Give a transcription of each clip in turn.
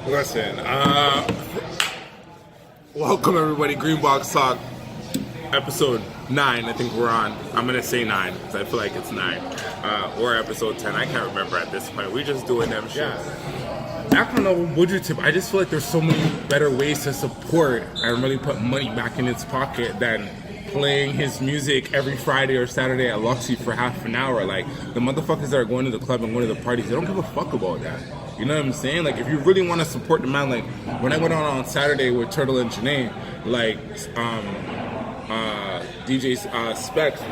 Listen, welcome everybody, GreenBoxTalk Ep.9, I think we're on. I'm gonna say 9, because I feel like it's 9. Or episode 10, I can't remember at this point. We just doing them shit. Akon or Buju tip, I just feel like there's so many better ways to support and really put money back in its pocket than playing his music every Friday or Saturday at Luxy for half an hour. Like, the motherfuckers that are going to the club and going to the parties, they don't give a fuck about that. You know what I'm saying? Like, if you really want to support the man, like, when I went on Saturday with Turtle and Janae, like, DJ Specs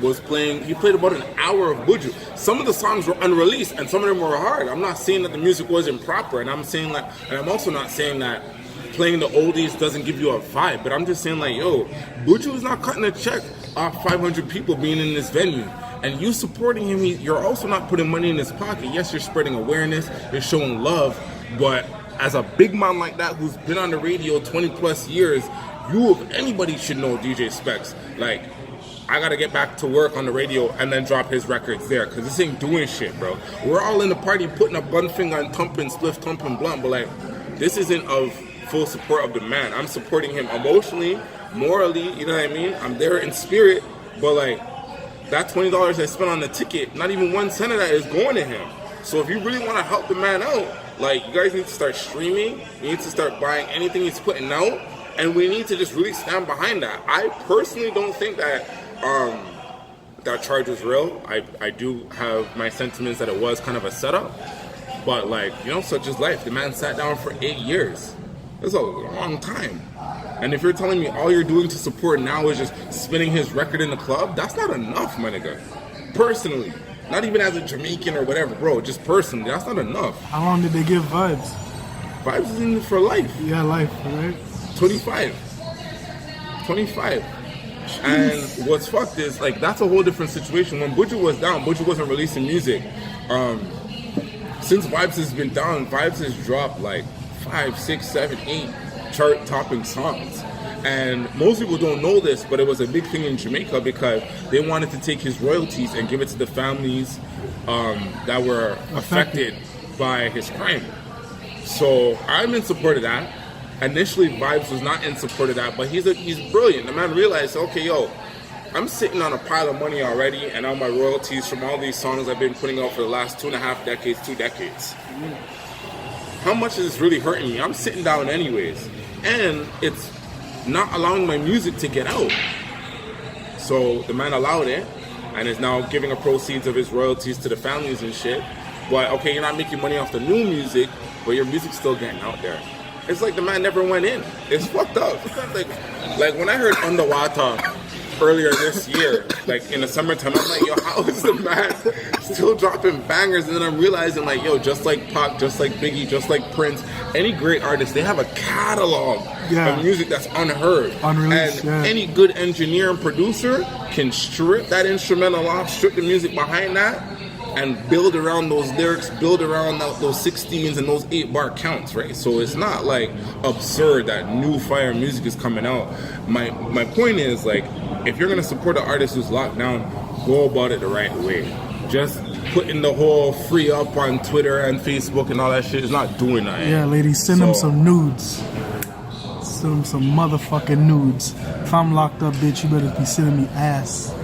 was playing, he played about an hour of Buju. Some of the songs were unreleased, and some of them were hard. I'm not saying that the music wasn't proper, and I'm saying that, and I'm also not saying that playing the oldies doesn't give you a vibe, but I'm just saying, like, yo, Buju is not cutting a check off 500 people being in this venue. And you supporting him, you're also not putting money in his pocket. Yes, you're spreading awareness, you're showing love, but as a big man like that who's been on the radio 20 plus years, you, if anybody, should know DJ Specs. Like, I gotta get back to work on the radio and then drop his records there, because this ain't doing shit, bro. We're all in the party putting a bun finger and thumping, spliff thumping blunt, but like, this isn't of full support of the man. I'm supporting him emotionally, morally, you know what I mean? I'm there in spirit, but like, that $20 I spent on the ticket, not even 1 cent of that is going to him. So if you really want to help the man out, like, you guys need to start streaming, you need to start buying anything he's putting out, and we need to just really stand behind that. I personally don't think that that charge was real. I do have my sentiments that it was kind of a setup, but like, you know, such is life. The man sat down for 8 years. That's a long time. And if you're telling me all you're doing to support now is just spinning his record in the club, that's not enough, my nigga. Personally. Not even as a Jamaican or whatever, bro. Just personally, that's not enough. How long did they give Vibes? Vibes is in for life. Yeah, life, right? 25. And what's fucked is, like, that's a whole different situation. When Buju was down, Buju wasn't releasing music. Since Vibes has been down, Vibes has dropped like 5, 6, 7, 8 chart-topping songs. And most people don't know this, but it was a big thing in Jamaica because they wanted to take his royalties and give it to the families that were affected by his crime. So I'm in support of that. Initially, Vibes was not in support of that, but he's brilliant. The man realized, okay, yo, I'm sitting on a pile of money already, and all my royalties from all these songs I've been putting out for the last 2.5 decades, 2 decades. How much is this really hurting me? I'm sitting down anyways, and it's not allowing my music to get out. So the man allowed it, and is now giving the proceeds of his royalties to the families and shit. But okay, you're not making money off the new music, but your music's still getting out there. It's like the man never went in. It's fucked up. Like when I heard Underwater earlier this year, like in the summertime, I'm like, yo, how is the man still dropping bangers? And then I'm realizing, like, yo, just like Pac, just like Biggie, just like Prince, any great artist, they have a catalog of music that's unheard. Unreleased, and any good engineer and producer can strip that instrumental off, strip the music behind that, and build around those lyrics, build around those 16s and those 8-bar counts, right? So it's not like absurd that new fire music is coming out. My point is, like, if you're gonna support an artist who's locked down, go about it the right way. Just putting the whole free up on Twitter and Facebook and all that shit is not doing that. Yeah, ladies, send them some nudes. Send them some motherfucking nudes. If I'm locked up, bitch, you better be sending me ass.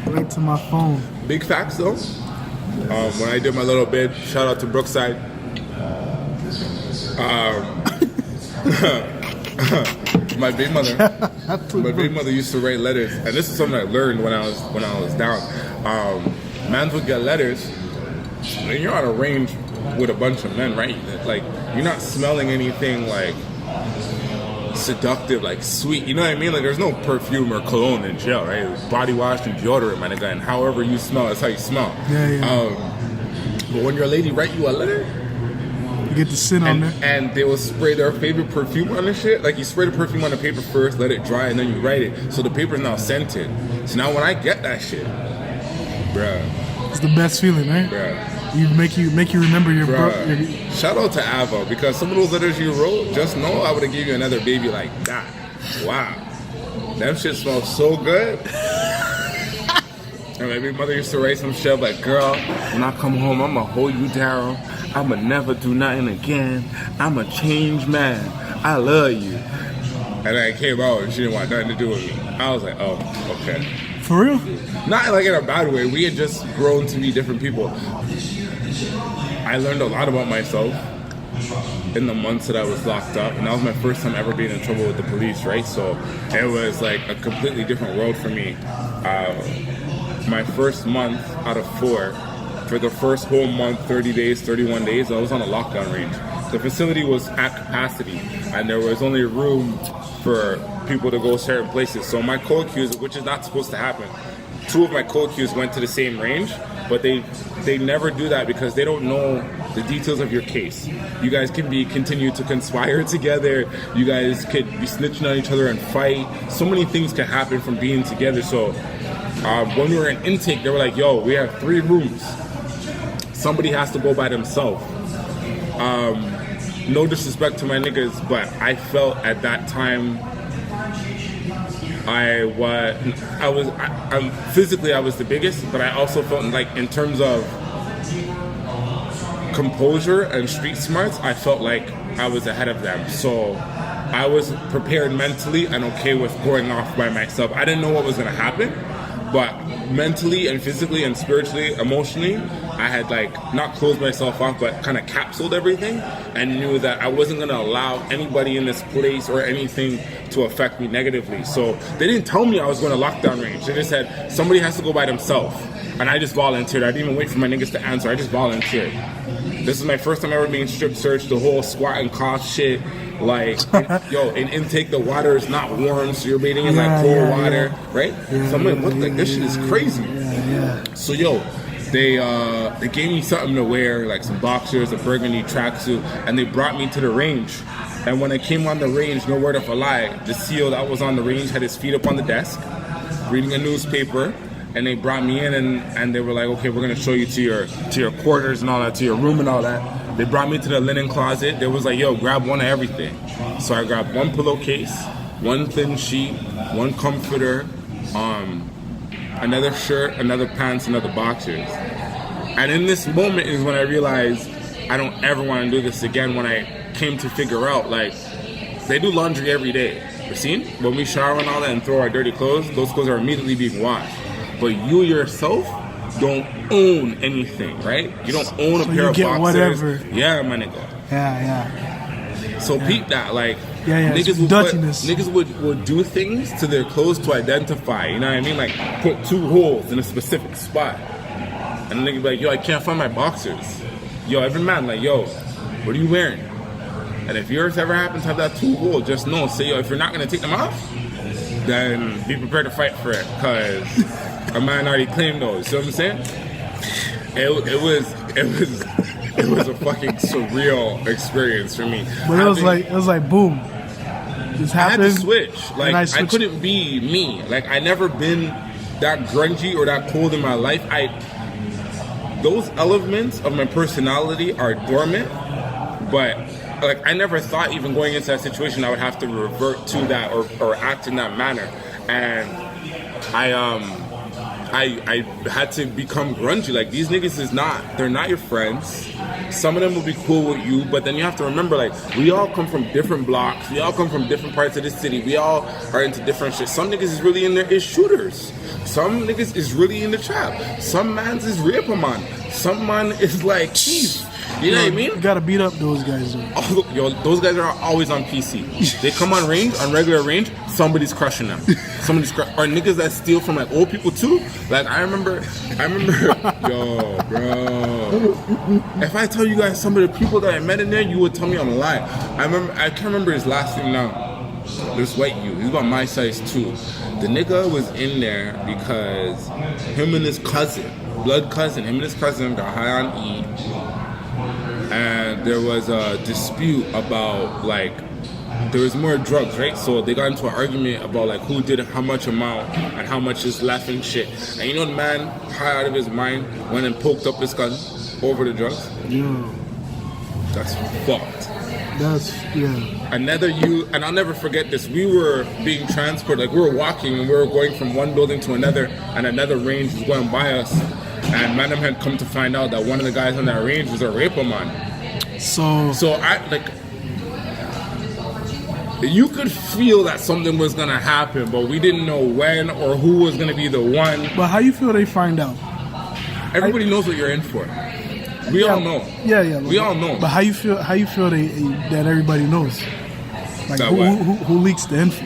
Right to my phone. Big facts though. When I did my little bid, shout out to Brookside. My big mother used to write letters, and this is something I learned when I was down. Mans would get letters, and you're on a range with a bunch of men, right? Like, you're not smelling anything like seductive, like sweet, you know what I mean? Like, there's no perfume or cologne in jail, right? It's body wash and deodorant, my nigga, and however you smell, that's how you smell. But when your lady write you a letter, you get the scent on there, and they will spray their favorite perfume on the shit. Like, you spray the perfume on the paper first, let it dry, and then you write it, so the paper's now scented. So now when I get that shit, bruh, it's the best feeling, right? Bruh. You make you remember your Shout out to Avo, because some of those letters you wrote, just know I would have gave you another baby like that. Wow. That shit smells so good. And my big mother used to write some shit like, girl, when I come home, I'ma hold you down. I'ma never do nothing again. I'm a changed man. I love you. And then I came out and she didn't want nothing to do with me. I was like, oh, okay. For real? Not like in a bad way. We had just grown to be different people. I learned a lot about myself in the months that I was locked up, and that was my first time ever being in trouble with the police, right? So it was like a completely different world for me. My first month out of 4, for the first whole month, 30 days, 31 days, I was on a lockdown range. The facility was at capacity, and there was only room for people to go certain places. So my co-accused, which is not supposed to happen, 2 of my co-accused went to the same range, but they never do that because they don't know the details of your case. You guys can continue to conspire together. You guys could be snitching on each other and fight. So many things can happen from being together. So when we were in intake, they were like, yo, we have 3 rooms. Somebody has to go by themselves. No disrespect to my niggas, but I felt at that time physically I was the biggest, but I also felt like in terms of composure and street smarts, I felt like I was ahead of them. So I was prepared mentally and okay with going off by myself. I didn't know what was going to happen, but mentally and physically and spiritually, emotionally, I had like not closed myself off, but kind of capsuled everything and knew that I wasn't going to allow anybody in this place or anything to affect me negatively. So they didn't tell me I was going to lockdown range. They just said somebody has to go by themselves. And I just volunteered. I didn't even wait for my niggas to answer. I just volunteered. This is my first time ever being strip searched, the whole squat and cough shit. Like, in intake, the water is not warm, so you're bathing in like cold water, right? Yeah, so I'm like, what the, this shit is crazy. So they gave me something to wear, like some boxers, a burgundy tracksuit, and they brought me to the range. And when I came on the range, no word of a lie, the CO that was on the range had his feet up on the desk, reading a newspaper. And they brought me in and they were like, okay, we're gonna show you to your quarters and all that, to your room and all that. They brought me to the linen closet. They was like, yo, grab one of everything. So I grabbed 1 pillowcase, 1 thin sheet, 1 comforter, another shirt, another pants, another boxers. And in this moment is when I realized I don't ever want to do this again. When I came to figure out, like, they do laundry every day. You seen? When we shower and all that and throw our dirty clothes, those clothes are immediately being washed. But you yourself don't own anything, right? You don't own a pair of boxers. Whatever. Yeah, my nigga. Yeah. So peep that, like, niggas would do things to their clothes to identify, you know what I mean? Like, put 2 holes in a specific spot. And the nigga be like, yo, I can't find my boxers. Yo, every man, like, yo, what are you wearing? And if yours ever happens to have that 2 hole, just know, say, yo, if you're not going to take them off, then be prepared to fight for it, because a man already claimed those. You know what I'm saying? It was a fucking surreal experience for me. But it was like boom. This happened. I had to switch. Like, I couldn't be me. Like, I never been that grungy or that cold in my life. Those elements of my personality are dormant, but like, I never thought even going into that situation I would have to revert to that or act in that manner. And I had to become grungy. Like, these niggas they're not your friends. Some of them will be cool with you, but then you have to remember, like, we all come from different blocks. We all come from different parts of the city. We all are into different shit. Some niggas is really in there is shooters. Some niggas is really in the trap. Some mans is raper man. Some man is like thief. You know what I mean? You gotta beat up those guys, though. Oh, yo, those guys are always on PC. They come on range, on regular range, somebody's crushing them. Or niggas that steal from like old people too. Like, I remember, yo, bro. If I tell you guys some of the people that I met in there, you would tell me I'm lying. I can't remember his last name now. This white youth, he's about my size too. The nigga was in there because him and his cousin, blood cousin, got high on E. And there was a dispute about, like, there was more drugs, right? So they got into an argument about, like, who did how much amount and how much is left and shit. And you know, the man, high out of his mind, went and poked up his gun over the drugs. Yeah. That's fucked. Another youth, and I'll never forget this. We were being transported, like we were walking and we were going from one building to another, and another range was going by us. And Madam had come to find out that one of the guys on that range was a raper man. So I like, you could feel that something was gonna happen, but we didn't know when or who was gonna be the one. But how you feel they find out? Everybody knows what you're in for. We all know. Yeah. We all know. But how you feel that everybody knows? Like who leaks the info?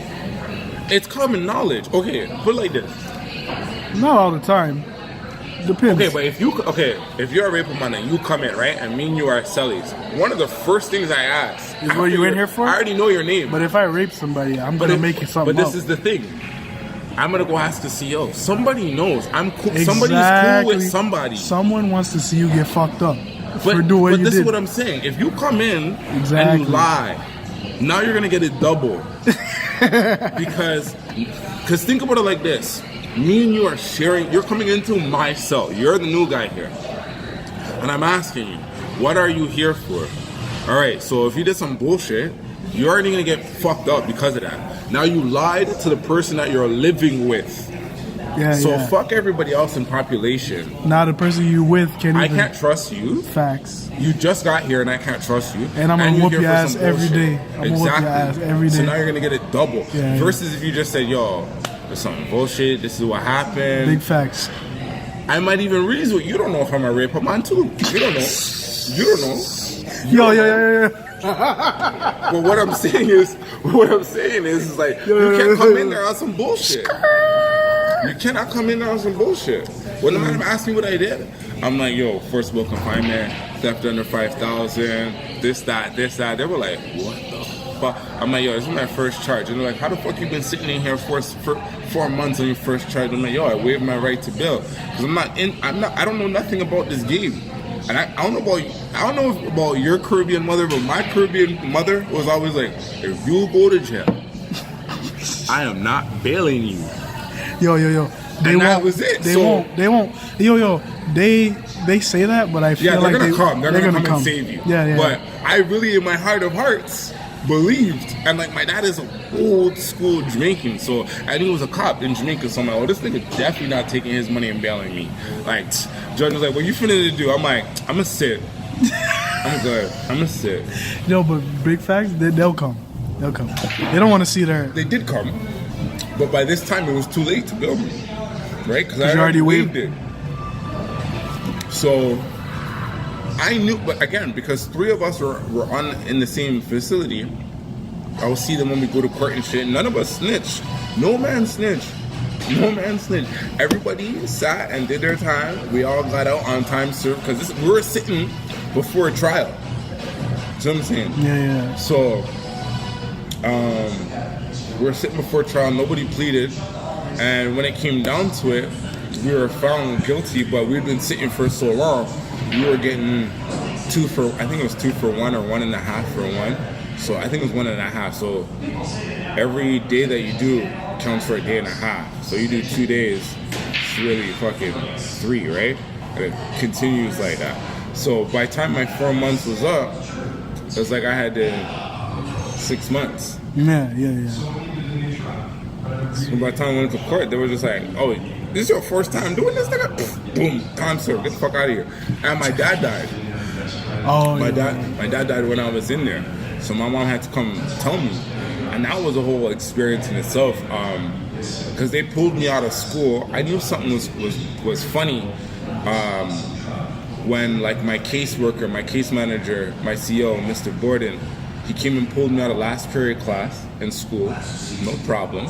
It's common knowledge. Okay, put it like this. Not all the time. Depends. Okay, but if you're a raper man and you come in, right, and me and you are cellies, one of the first things I ask is what you in here for? I already know your name. But if I rape somebody, I'm gonna make it something. But this is the thing. I'm gonna go ask the CEO. Somebody knows. I'm cool. Exactly. Somebody's cool with somebody. Someone wants to see you get fucked up. But this is what I'm saying. If you come in and you lie, now you're gonna get it double. because think about it like this. Me and you are sharing. You're coming into my cell. You're the new guy here, and I'm asking you, what are you here for? All right. So if you did some bullshit, you're already gonna get fucked up because of that. Now you lied to the person that you're living with. Fuck everybody else in population. Now the person you with I can't trust you. Facts. You just got here and I can't trust you. And I'm gonna whoop your ass every day. So now you're gonna get it double. Yeah, versus if you just said, yo, there's something bullshit, this is what happened. Big facts. I might even reason with you. Don't know if I'm a raper man too. You don't know. Yo. But what I'm saying is like, you can't come in there on some bullshit. You cannot come in there on some bullshit. When the man asked me what I did, I'm like, yo, forcible confinement, theft under 5,000, this, that. They were like, what the fuck? I'm like, yo, this is my first charge. And they're like, how the fuck you been sitting in here for 4 months on your first charge? I'm like, yo, I waived my right to bail. Because I don't know nothing about this game. And I don't know about your Caribbean mother, but my Caribbean mother was always like, if you go to jail, I am not bailing you. Yo. That was it. They won't. Yo. They say that, but I feel like they're gonna come and save you. Yeah. But I really, in my heart of hearts, believed, and like my dad is an old school Jamaican, so and he was a cop in Jamaica, so I'm like, oh, this nigga definitely not taking his money and bailing me. Like, judge was like, what you finna do? I'm like, I'm gonna sit. I'm good. I'm gonna sit. No, but big facts, they'll come. They don't want to see their. They did come, but by this time it was too late to bail me, right? Because I already waived it. So I knew, but again, because 3 of us were in the same facility, I would see them when we go to court and shit. None of us snitched. No man snitched. Everybody sat and did their time. We all got out on time served because we were sitting before a trial. See what I'm saying? Yeah. So, we were sitting before trial. Nobody pleaded, and when it came down to it, we were found guilty. But we'd been sitting for so long. We were getting 2 for, I think it was 2 for 1 or 1.5 for 1. So I think it was 1.5. So every day that you do counts for a day and a half. So you do 2 days, it's really fucking 3, right? And it continues like that. So by the time my 4 months was up, it was like I had 6 months. Yeah. So by the time I went to court, they were just like, oh, this is your first time doing this, nigga? Boom, time served, get the fuck out of here. And my dad died. My dad died when I was in there. So my mom had to come tell me. And that was a whole experience in itself. Because they pulled me out of school. I knew something was funny. When like my caseworker, my case manager, my CEO, Mr. Borden, he came and pulled me out of last period class in school, no problem.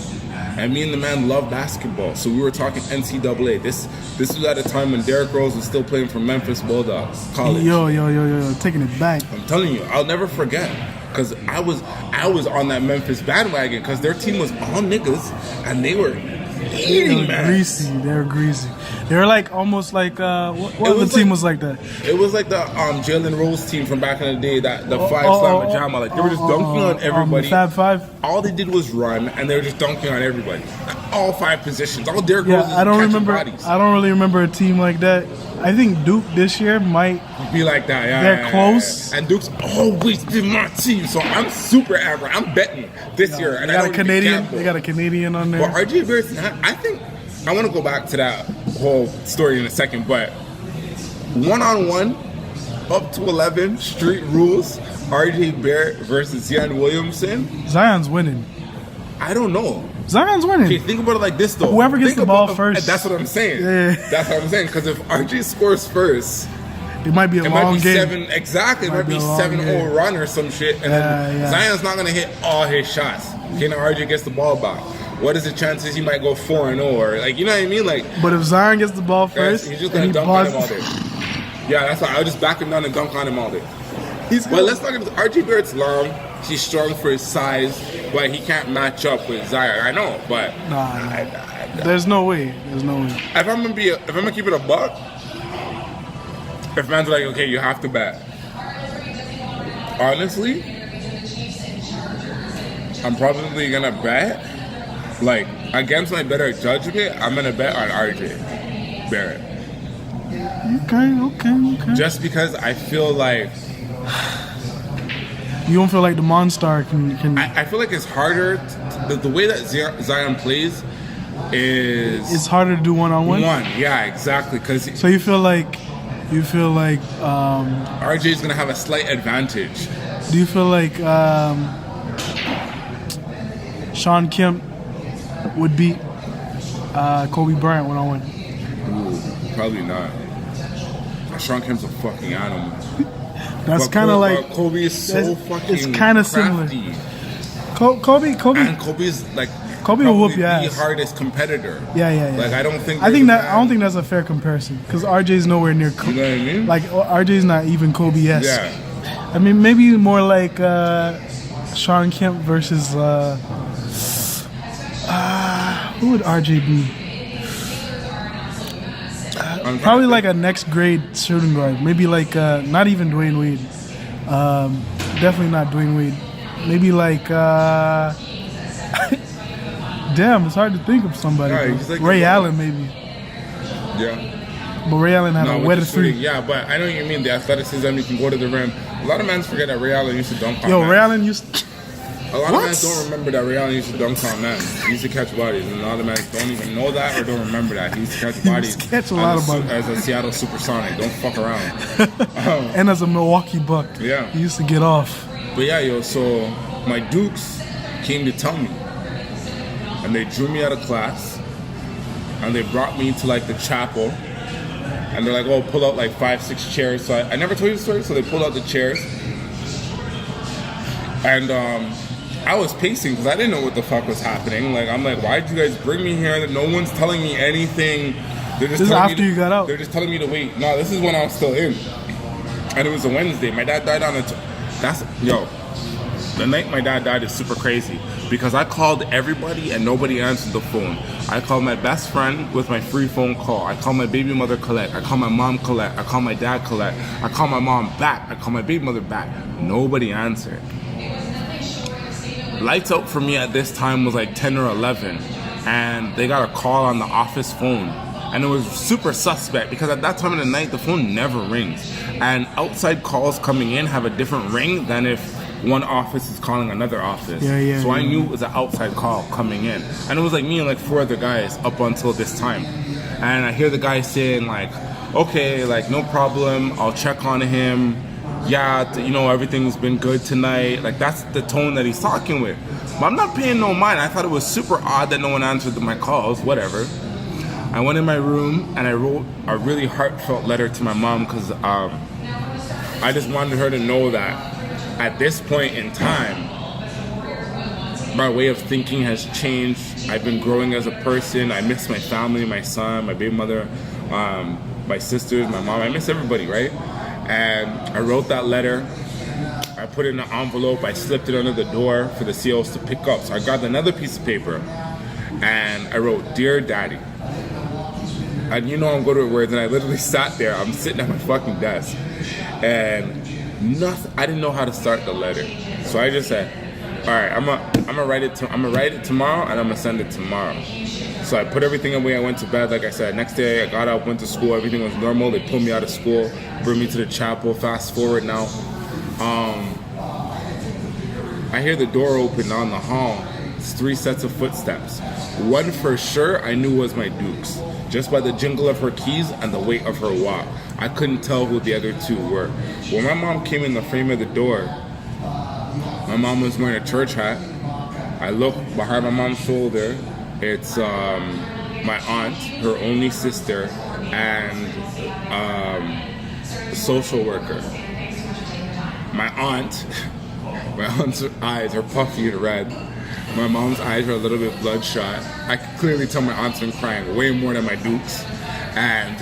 And me and the man loved basketball, so we were talking NCAA. This was at a time when Derrick Rose was still playing for Memphis Bulldogs college. Yo, taking it back. I'm telling you, I'll never forget, because I was on that Memphis bandwagon, because their team was all niggas, and they were eating, man. They were greasy. They were like almost like what other team was like that? It was like the Jalen Rose team from back in the day, the 5 slam pajama. Like they were just dunking on everybody. Fab Five. All they did was run, and they were just dunking on everybody. all 5 positions. All Derrick Rose is I don't catching remember. bodies. I don't really remember a team like that. I think Duke this year might Be like that, yeah. They're close. And Duke's always been my team, so I'm super average. I'm betting this year. And They got a Canadian. They got a Canadian on there. But RJ Barrett's not. I think I want to go back to that whole story in a second, but 1-on-1, up to 11, street rules. RJ Barrett versus Zion Williamson. Zion's winning. I don't know. Zion's winning. Okay, think about it like this though. Whoever gets Think the ball about- first. That's what I'm saying. Yeah. That's what I'm saying. Because if RJ scores first, It might be a it might long be game. 7. Exactly. It might Might be be a long 7-0 game. run or some shit. And then Yeah. Zion's not gonna hit all his shots. Okay, now RJ gets the ball back. What is the chances he might go 4-0 or like, you know what I mean? Like, But if Zion gets the ball first, he's just and gonna he dunk on him all buzzes, day. Yeah, that's why I'll just back him down and dunk on him all day. he's But let's talk about RJ Barrett's long. He's strong for his size, but he can't match up with Zion. I know, but Nah. There's no way. There's no way. if I'm gonna keep it a buck, if man's like, okay, you have to bet. Honestly, I'm probably gonna bet, like, against my better judgment, I'm gonna bet on RJ Barrett. Okay. Just because I feel like You don't feel like the Monstar can. I feel like it's harder. The way that Zion plays is It's harder to do one-on-one. Yeah, exactly. Because So you feel like RJ is gonna have a slight advantage. do you feel like Sean Kemp would beat Kobe Bryant one-on-one? Ooh, probably not. Sean Kemp's a fucking animal. That's But kind of Kobe- like but Kobe is so fucking. it's kinda similar. crafty. Kobe. And Kobe's like Kobe will whoop probably your the ass. hardest competitor. Yeah. Like I don't think. I there's a man- think that's a fair comparison because RJ's nowhere near. You know what I mean? Like RJ's not even Kobe-esque. Yeah. I mean, maybe more like Sean Kemp versus who would RJ be? Probably like a next grade shooting guard. Maybe like not even Dwayne Wade. Definitely not Dwayne Wade. Maybe like damn, it's hard to think of somebody. Yeah, bro. he's like Ray a- Allen maybe. Yeah. But Ray Allen had a with wetter the shooting, three. yeah, but I know what you mean. The athleticism, you can go to the rim. A lot of men forget that Ray Allen used to dunk on Yo, men. Ray Allen used. A lot What? of men don't remember that Ray Allen used to dunk on men. He used to catch bodies, and a lot of men don't even know that or don't remember that. He used to catch bodies to catch a lot of bodies. as a Seattle Supersonic. Don't fuck around. And as a Milwaukee Buck, Yeah. he used to get off. But yeah, yo, so my Dukes came to tell me. And they drew me out of class. And they brought me to like the chapel. And they're like, oh, pull out like 5-6 chairs. So I never told you the story, so they pulled out the chairs. And I was pacing because I didn't know what the fuck was happening. Like, I'm like, why'd you guys bring me here? That no one's telling me anything. They're just This is telling me after you got out. They're just telling me to wait. No, this is when I was still in. And it was a Wednesday. My dad died on a... The night my dad died is super crazy because I called everybody and nobody answered the phone. I called my best friend with my free phone call. I called my baby mother Colette. I called my mom Colette. I called my dad Colette. I called my mom back. I called my baby mother back. Nobody answered. Lights out for me at this time was like 10 or 11 and they got a call on the office phone. And it was super suspect because at that time of the night, the phone never rings. And outside calls coming in have a different ring than if one office is calling another office. Yeah, so I yeah. knew it was an outside call coming in. And it was like me and like 4 other guys up until this time. And I hear the guy saying like, okay, like no problem, I'll check on him. Yeah, everything's been good tonight. Like that's the tone that he's talking with. But I'm not paying no mind. I thought it was super odd that no one answered my calls, whatever. I went in my room and I wrote a really heartfelt letter to my mom because I just wanted her to know that at this point in time, my way of thinking has changed. I've been growing as a person. I miss my family, my son, my baby mother, my sisters, my mom. I miss everybody, right? And I wrote that letter. I put it in an envelope. I slipped it under the door for the COs to pick up. So I got another piece of paper and I wrote, Dear Daddy. And I'm good with words, and I literally sat there. I'm sitting at my fucking desk, and I didn't know how to start the letter. So I just said, all right, gonna write it tomorrow, and I'm gonna send it tomorrow. So I put everything away. I went to bed. Like I said, next day I got up, went to school. Everything was normal. They pulled me out of school, bring me to the chapel. Fast forward now, I hear the door open down the hall. It's 3 sets of footsteps. One for sure I knew was my Duke's, just by the jingle of her keys and the weight of her walk. I couldn't tell who the other 2 were. When my mom came in the frame of the door, my mom was wearing a church hat. I look behind my mom's shoulder. It's my aunt, her only sister, and the social worker. My aunt's eyes are puffy and red. My mom's eyes are a little bit bloodshot. I can clearly tell my aunt's been crying way more than my Dukes. And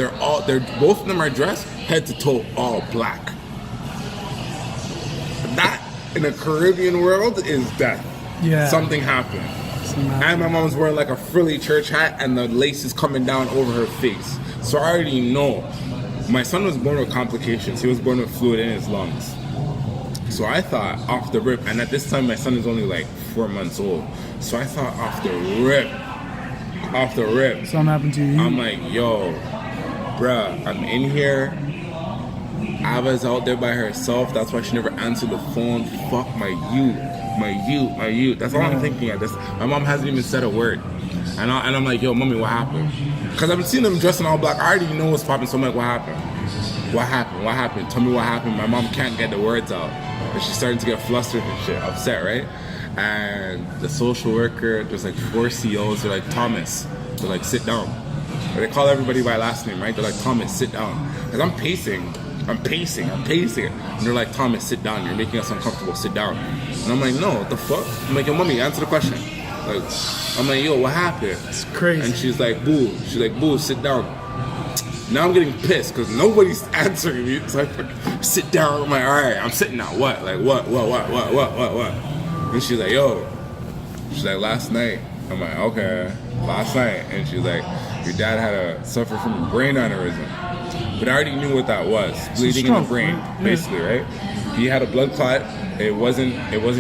both of them are dressed head to toe all black. That in a Caribbean world is death. Yeah. Something happened. And my mom's wearing like a frilly church hat and the lace is coming down over her face. So I already know. My son was born with complications. He was born with fluid in his lungs. So I thought off the rip, and at this time my son is only like 4 months old. So I thought off the rip. Something happened to you. I'm like, yo, bruh, I'm in here. Ava's out there by herself. That's why she never answered the phone. Fuck my youth. That's all I'm thinking at this. My mom hasn't even said a word. And I'm like, yo, mommy, what happened? Because I've been seeing them dressed in all black. I already know what's popping, so I'm like, what happened? What happened? Tell me what happened. My mom can't get the words out. And she's starting to get flustered and shit, upset, right? And the social worker, there's like 4 COs. They're like, Thomas. They're like, sit down. Or they call everybody by last name, right? They're like, Thomas, sit down. Because I'm pacing. And they're like, Thomas, sit down. You're making us uncomfortable. Sit down. And I'm like, no, what the fuck? I'm like, yo, mommy, answer the question. Like, I'm like, yo, what happened? It's crazy. And she's like, boo, sit down. Now I'm getting pissed because nobody's answering me. So I fucking sit down. I'm like, all right, I'm sitting now. What? Like, what? And she's like, yo. She's like, last night. I'm like, okay, last night. And she's like, your dad had to suffer from a brain aneurysm. But I already knew what that was. Bleeding in the brain, basically, right? He had a blood clot. It wasn't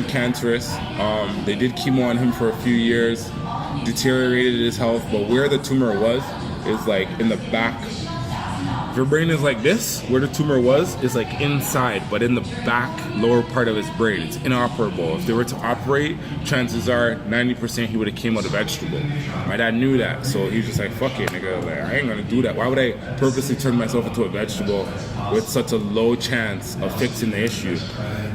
cancerous. They did chemo on him for a few years, deteriorated his health. But where the tumor was is like in the back. If your brain is like this, where the tumor was is like inside, but in the back lower part of his brain. It's inoperable. If they were to operate, chances are 90% he would have came out a vegetable. My dad knew that, so he was just like, fuck it, nigga. Like, I ain't gonna do that. Why would I purposely turn myself into a vegetable with such a low chance of fixing the issue?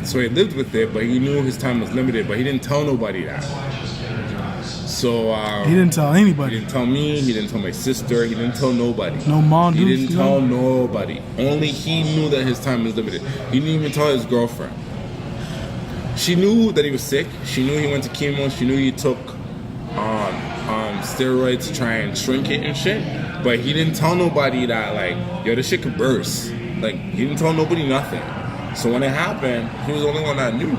So he lived with it, but he knew his time was limited, but he didn't tell nobody that. So he didn't tell anybody. He didn't tell me. He didn't tell my sister. He didn't tell nobody. No mom. He didn't tell nobody. Only he knew that his time was limited. He didn't even tell his girlfriend. She knew that he was sick. She knew he went to chemo. She knew he took steroids to try and shrink it and shit. But he didn't tell nobody that, like, yo, this shit could burst. Like, he didn't tell nobody nothing. So when it happened, he was the only one that knew.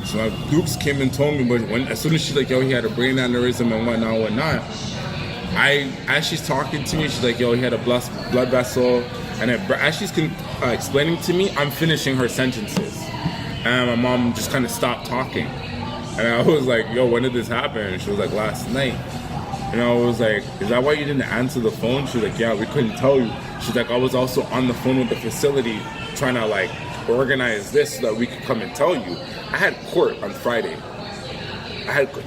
So my Dukes came and told me, but as soon as she's like, yo, he had a brain aneurysm and whatnot, as she's talking to me, she's like, yo, he had a blood vessel, and as she's explaining to me, I'm finishing her sentences, and my mom just kind of stopped talking, and I was like, yo, when did this happen? And she was like, last night. And I was like, is that why you didn't answer the phone? She was like, yeah, we couldn't tell you. She's like, I was also on the phone with the facility trying to like organize this so that we could come and tell you. I had court on Friday.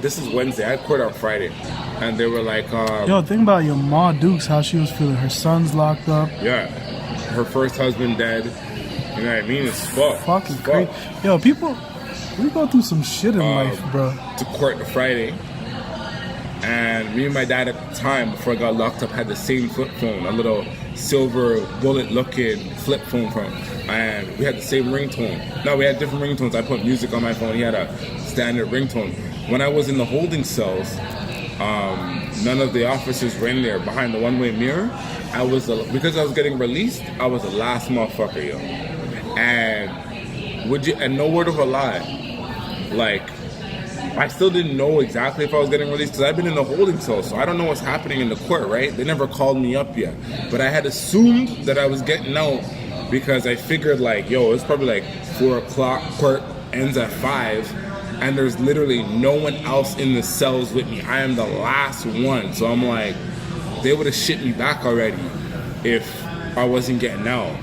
This is Wednesday. I had court on Friday. And they were like, yo, think about your Ma Dukes, how she was feeling. Her son's locked up. Yeah. Her first husband dead. You know what I mean? It's fucking crazy. Yo, people, we go through some shit in life, bro. To court on Friday. And me and my dad at the time, before I got locked up, had the same flip phone, a little silver bullet-looking flip phone and we had the same ringtone. No, we had different ringtones. I put music on my phone. He had a standard ringtone. When I was in the holding cells, none of the officers were in there behind the one-way mirror. Because I was getting released, I was the last motherfucker, yo. And no word of a lie, like, I still didn't know exactly if I was getting released because I've been in the holding cell, so I don't know what's happening in the court, right? They never called me up yet. But I had assumed that I was getting out because I figured, like, yo, it's probably like 4 o'clock, court ends at 5, and there's literally no one else in the cells with me. I am the last one. So I'm like, they would have shipped me back already if I wasn't getting out.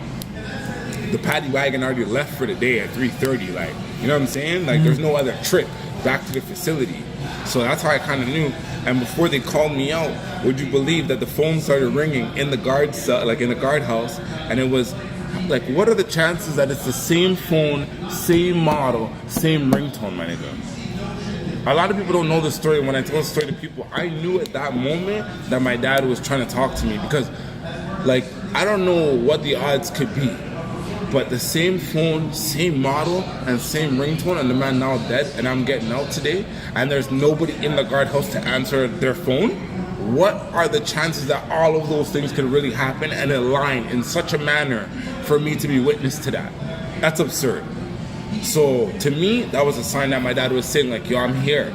The paddy wagon already left for the day at 3:30. Like, you know what I'm saying? Like, there's no other trip back to the facility. So that's how I kind of knew. And before they called me out, would you believe that the phone started ringing in the guard cell, like in the guardhouse, and it was like, what are the chances that it's the same phone, same model, same ringtone, my nigga? A lot of people don't know the story. When I tell the story to people, I knew at that moment that my dad was trying to talk to me because, like, I don't know what the odds could be, but the same phone, same model, and same ringtone, and the man now dead, and I'm getting out today, and there's nobody in the guardhouse to answer their phone. What are the chances that all of those things could really happen and align in such a manner for me to be witness to that? That's absurd. So to me, that was a sign that my dad was saying, like, yo, I'm here.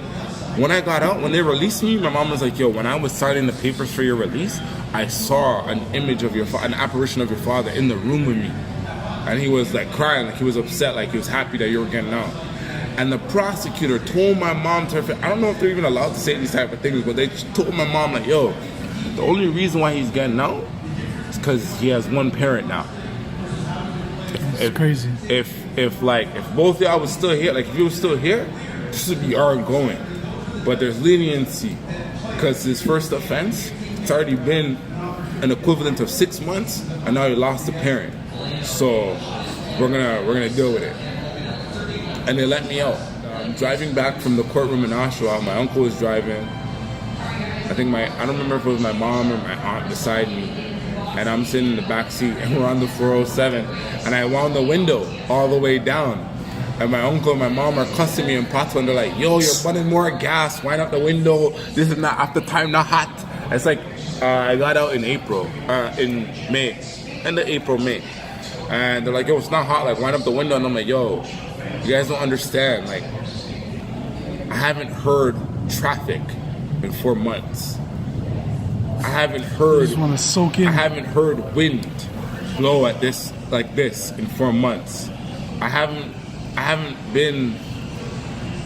When I got out, when they released me, my mom was like, yo, when I was signing the papers for your release, I saw an image of your an apparition of your father in the room with me. And he was like crying, like he was upset, like he was happy that you were getting out. And the prosecutor told my mom to her face, I don't know if they're even allowed to say these type of things, but they told my mom, like, yo, the only reason why he's getting out is because he has one parent now. It's crazy. If both of y'all was still here, like if you was still here, this would be ongoing. But there's leniency because his first offense, it's already been an equivalent of 6 months, and now he lost a parent. So we're gonna deal with it. And they let me out. I'm driving back from the courtroom in Oshawa. My uncle was driving. I don't remember if it was my mom or my aunt beside me. And I'm sitting in the back seat, and we're on the 407. And I wound the window all the way down. And my uncle and my mom are cussing me in Patois, and they're like, yo, you're burning more gas. Wind up the window. This is not after time, not hot. It's like, I got out in in May. End of April, May. And they're like, yo, it's not hot. Like, wind up the window. And I'm like, yo, you guys don't understand. Like, I haven't heard traffic in 4 months. I haven't heard. Just want to soak in. I haven't heard wind blow at this like this in 4 months. I haven't been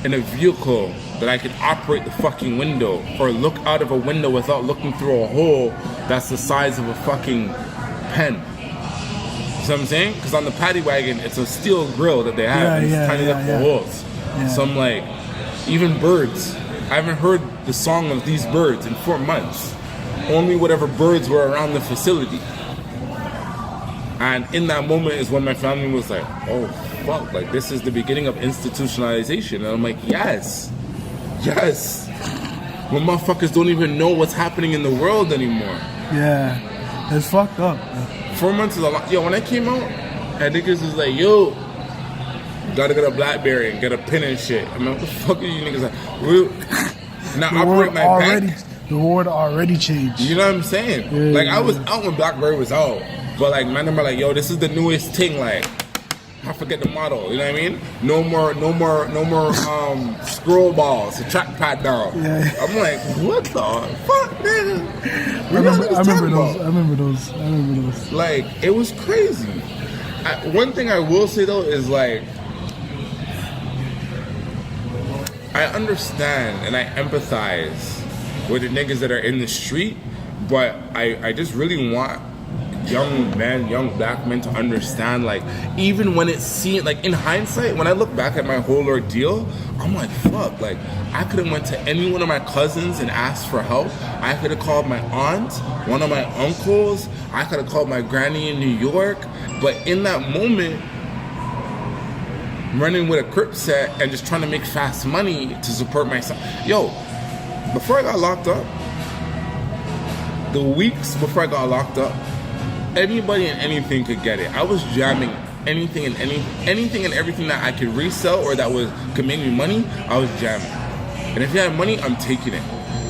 in a vehicle that I can operate the fucking window or look out of a window without looking through a hole that's the size of a fucking pen. You know what I'm saying? Because on the paddy wagon, it's a steel grill that they have, and it's tiny little holes. Yeah. So I'm like, even birds, I haven't heard the song of these birds in 4 months. Only whatever birds were around the facility. And in that moment is when my family was like, oh fuck, like this is the beginning of institutionalization. And I'm like, yes. When motherfuckers don't even know what's happening in the world anymore. Yeah, it's fucked up. 4 months is a lot. Yo, when I came out, and niggas was like, yo, you gotta get a BlackBerry and get a pin and shit. I mean, what the fuck are you niggas like? Now operate my bank. The world already changed. You know what I'm saying? Yeah, like, I was out when BlackBerry was out. But, like, man, I'm like, yo, this is the newest thing. Like, I forget the model. You know what I mean? No more scroll balls, the trackpad now. Yeah. I'm like, what the fuck, nigga? I remember those. Like, it was crazy. One thing I will say, though, is, like, I understand and I empathize with the niggas that are in the street, but I just really want young black men to understand, like, even when it seemed, like, in hindsight, when I look back at my whole ordeal, I'm like, fuck, like, I could have went to any one of my cousins and asked for help. I could have called my aunt, one of my uncles, I could have called my granny in New York, but in that moment, running with a Crip set and just trying to make fast money to support myself. Yo, before I got locked up, the weeks before I got locked up, anybody and anything could get it. I was jamming anything and everything that I could resell or that could make me money. I was jamming, and if you had money, I'm taking it,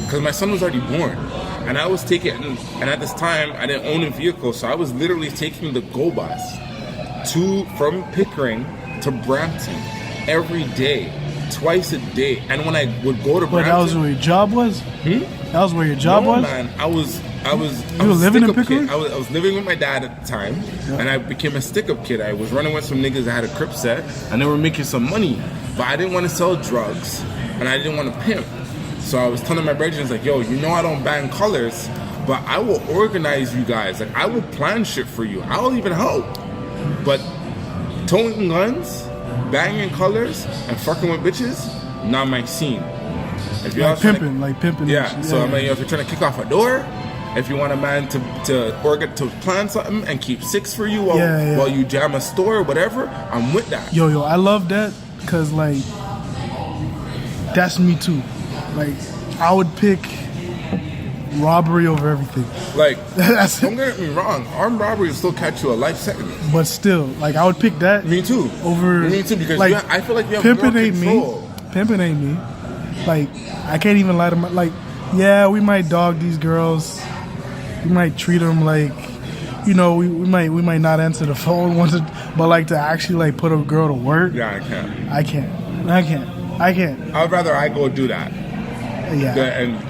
because my son was already born, and I was taking. And at this time, I didn't own a vehicle, so I was literally taking the Go Bus from Pickering to Brampton every day twice a day. And when I would go to But that was where your job was? That was where your job was? man, I was You were living in Pickering? I was living with my dad at the time, and I became a stick-up kid. I was running with some niggas that had a crip set, and they were making some money. But I didn't want to sell drugs, and I didn't want to pimp. So I was telling my brethren, like, yo, you know I don't bang colors, but I will organize you guys. Like, I will plan shit for you. I will even help. But toting guns, banging colors, and fucking with bitches, not my scene. If you're pimping. Yeah. So I mean, if you're trying to kick off a door, if you want a man to plan something and keep 6 for you while you jam a store or whatever, I'm with that. Yo, I love that because like that's me too. Like I would pick robbery over everything. Like don't get me wrong, armed robbery will still catch you a life sentence. But still, like I would pick that. Me too. Me too because like, I feel like you have pimping more ain't control. Pimping ain't me. Like I can't even lie to my like. Yeah, we might dog these girls. We might treat them like, you know, we might not answer the phone once, but like to actually like put a girl to work. Yeah, I can't. I'd rather I go do that. Yeah.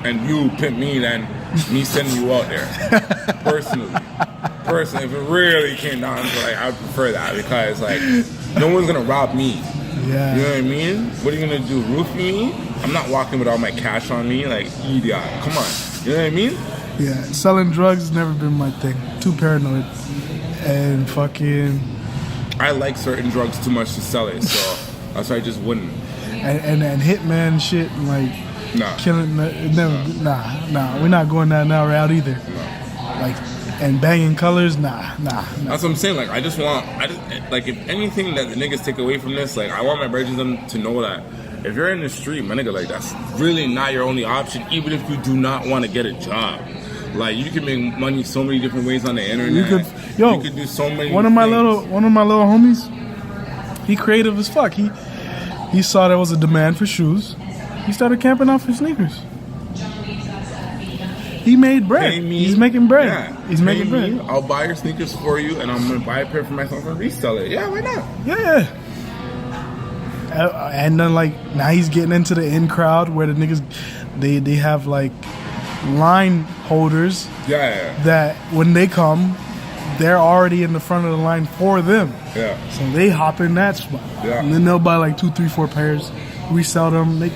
And you pimp me than me sending you out there. Personally, if it really came down to like, I would prefer that because like no one's gonna rob me. Yeah. You know what I mean? What are you gonna do? Roof me? I'm not walking with all my cash on me. Like, idiot. Come on. You know what I mean? Yeah. Selling drugs has never been my thing. Too paranoid. And fucking. I like certain drugs too much to sell it, so that's why I just wouldn't. And hitman shit, like killing. Nah. We're not going that route either. No. Like. And banging colors, nah. That's what I'm saying. Like, I just like, if anything that the niggas take away from this, like, I want my brethren to know that if you're in the street, my nigga, like, that's really not your only option, even if you do not want to get a job. Like, you can make money so many different ways on the internet. You could do so many. One of my little homies, he creative as fuck. He saw there was a demand for shoes. He started camping out for sneakers. He made bread. He's making bread. Yeah. He's making bread. I'll buy your sneakers for you, and I'm gonna buy a pair for myself and resell it. Yeah, why not? Yeah. And then like now he's getting into the in crowd where the niggas they have like line holders. Yeah. That when they come, they're already in the front of the line for them. Yeah. So they hop in that spot. Yeah. And then they'll buy like 2, 3, 4 pairs, resell them, make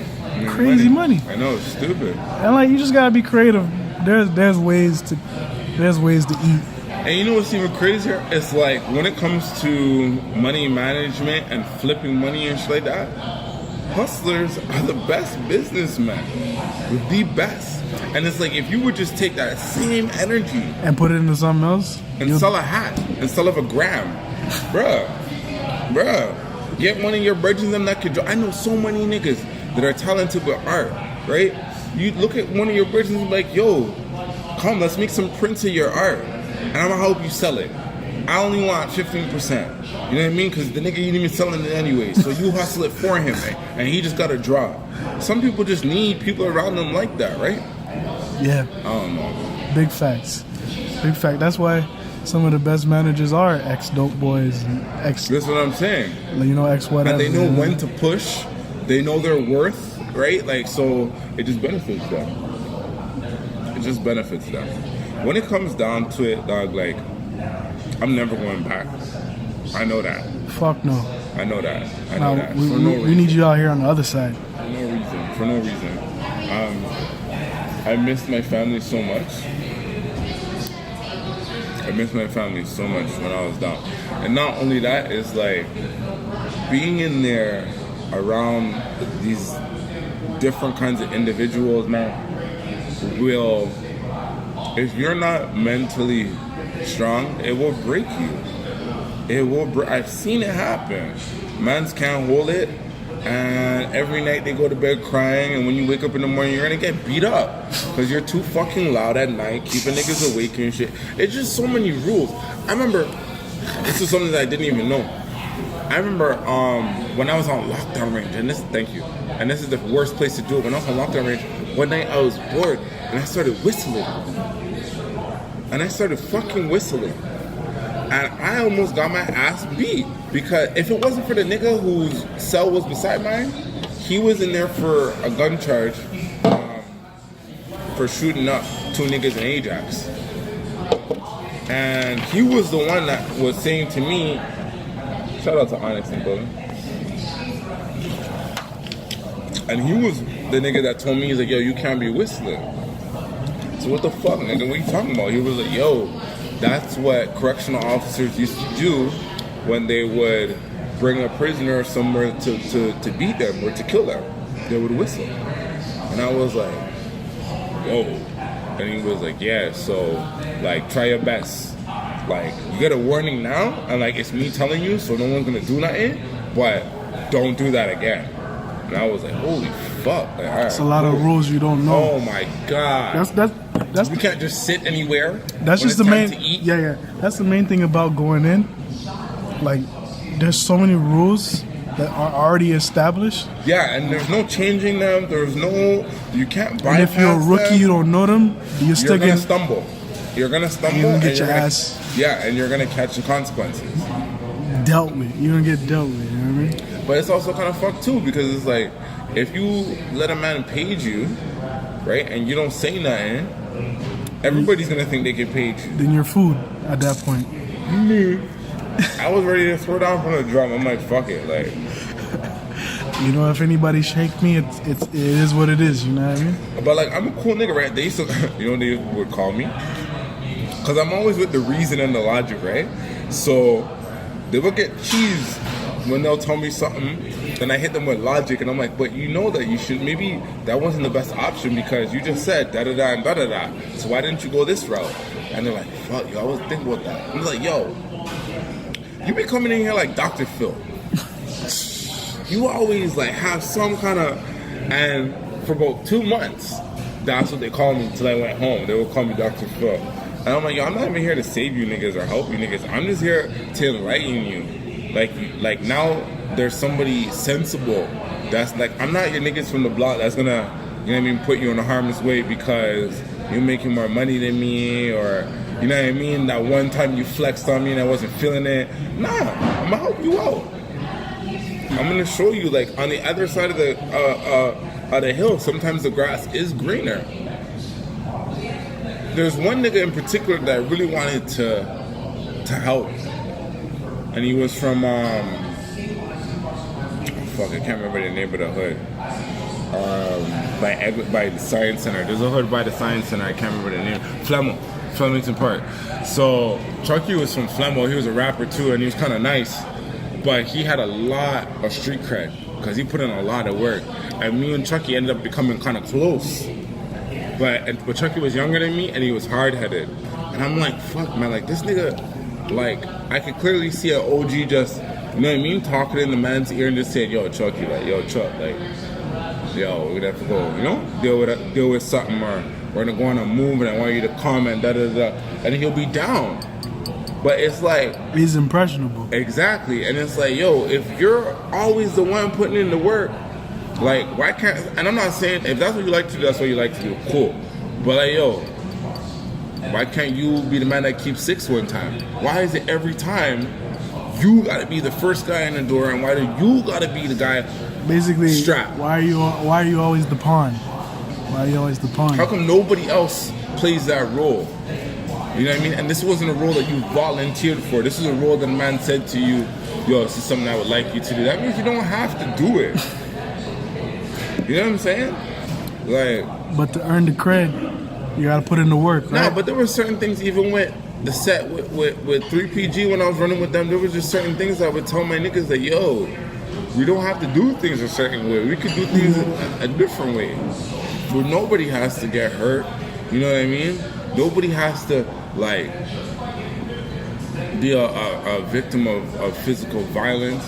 crazy money. I know, it's stupid. And like you just gotta be creative. There's ways to eat. And you know what's even crazier? It's like when it comes to money management and flipping money and shit like that, hustlers are the best businessmen. The best. And it's like if you would just take that same energy and put it into something else and sell a hat instead of a gram, bruh, get one of your brethren them that could draw. I know so many niggas that are talented with art, right? You look at one of your brethren and be like, yo, come, let's make some prints of your art, and I'm gonna help you sell it. I only want 15%. You know what I mean? Because the nigga ain't even selling it anyway. So you hustle it for him, and he just gotta draw. Some people just need people around them like that, right? Yeah. I don't know. Big facts. Big fact. That's why some of the best managers are ex-dope boys and ex. That's what I'm saying. You know, ex-whatever. And they know when to push. They know their worth. Right? Like, so it just benefits them. It just benefits them. When it comes down to it, dog, like, I'm never going back. I know that. Fuck no. I know that. We need you out here on the other side. For no reason. I miss my family so much. When I was down. And not only that, it's like being in there around these different kinds of individuals, man, will, if you're not mentally strong, it will break you. I've seen it happen. Mans can't hold it, and every night they go to bed crying, and when you wake up in the morning, you're gonna get beat up because you're too fucking loud at night, keeping niggas awake and shit. It's just so many rules. I remember, this is something that I didn't even know. I remember when I was on lockdown range, and this is the worst place to do it. When I was on lockdown range, one night I was bored, and I started whistling. And I started fucking whistling. And I almost got my ass beat. Because if it wasn't for the nigga whose cell was beside mine, he was in there for a gun charge for shooting up 2 niggas in Ajax. And he was the one that was saying to me, shout out to Onyx and Bullen. And he was the nigga that told me, he's like, yo, you can't be whistling. So what the fuck, nigga, what you talking about? He was like, yo, that's what correctional officers used to do when they would bring a prisoner somewhere to beat them or to kill them. They would whistle. And I was like, whoa. And he was like, yeah, so, like, try your best. Like, you get a warning now, and, like, it's me telling you, so no one's gonna do nothing, but don't do that again. And I was like, holy fuck. Like, That's a lot of rules you don't know. Oh, my God. That's we can't just sit anywhere. That's just the main. Yeah. That's the main thing about going in. Like, there's so many rules that are already established. Yeah, and there's no changing them. There's no, you can't bypass them. And if you're a rookie, you don't know them, you're gonna stumble. You're gonna stumble. You're gonna get your ass. Yeah, and you're gonna catch the consequences. Dealt with. You're gonna get dealt with. You know what I mean? But it's also kind of fucked too, because it's like, if you let a man page you, right, and you don't say nothing, everybody's gonna think they can page you. Then you're food at that point. I was ready to throw down from the drum. I'm like, fuck it, like. You know, if anybody shake me, it is what it is. You know what I mean? But like, I'm a cool nigga, right? They used to, you know what they would call me? Because I'm always with the reason and the logic, right? So they would get cheese when they'll tell me something, then I hit them with logic, and I'm like, but you know that you should, maybe that wasn't the best option because you just said da-da-da and da-da-da. So why didn't you go this route? And they're like, fuck, yo, I was thinking about that. I'm like, yo, you be coming in here like Dr. Phil. You always like have some kind of, and for about 2 months, that's what they called me until I went home. They would call me Dr. Phil. And I'm like, yo, I'm not even here to save you niggas or help you niggas. I'm just here to enlighten you. Like now there's somebody sensible that's like, I'm not your niggas from the block that's gonna, you know what I mean, put you in a harmless way because you're making more money than me, or you know what I mean, that one time you flexed on me and I wasn't feeling it. Nah, I'm gonna help you out. I'm gonna show you, like, on the other side of the hill, sometimes the grass is greener. There's one nigga in particular that I really wanted to help, and he was from fuck, I can't remember the name of the hood. By the Science Center. There's a hood by the Science Center. I can't remember the name. Flemington Park. So Chucky was from Flemo. He was a rapper too, and he was kind of nice. But he had a lot of street cred because he put in a lot of work. And me and Chucky ended up becoming kind of close. But Chucky was younger than me, and he was hard-headed. And I'm like, fuck, man, like, this nigga, like, I could clearly see an OG just, you know what I mean, talking in the man's ear and just saying, yo, Chucky, like, yo, Chuck, like, yo, we're gonna have to go, you know, deal with something, or we're gonna go on a move and I want you to comment, da-da-da, and he'll be down. But it's like, he's impressionable. Exactly. And it's like, yo, if you're always the one putting in the work, like, why can't, and I'm not saying, if that's what you like to do, that's what you like to do, cool. But like, yo, why can't you be the man that keeps 6 one time? Why is it every time you gotta be the first guy in the door, and why do you gotta be the guy basically strapped? Why are you always the pawn? Why are you always the pawn? How come nobody else plays that role? You know what I mean? And this wasn't a role that you volunteered for. This is a role that a man said to you, yo, this is something I would like you to do. That means you don't have to do it. You know what I'm saying? Like, but to earn the cred, you gotta put in the work, right? No, but there were certain things, even with the set with 3PG, when I was running with them, there was just certain things I would tell my niggas that, yo, we don't have to do things a certain way. We could do things a different way. Where nobody has to get hurt. You know what I mean? Nobody has to, like, be a victim of physical violence.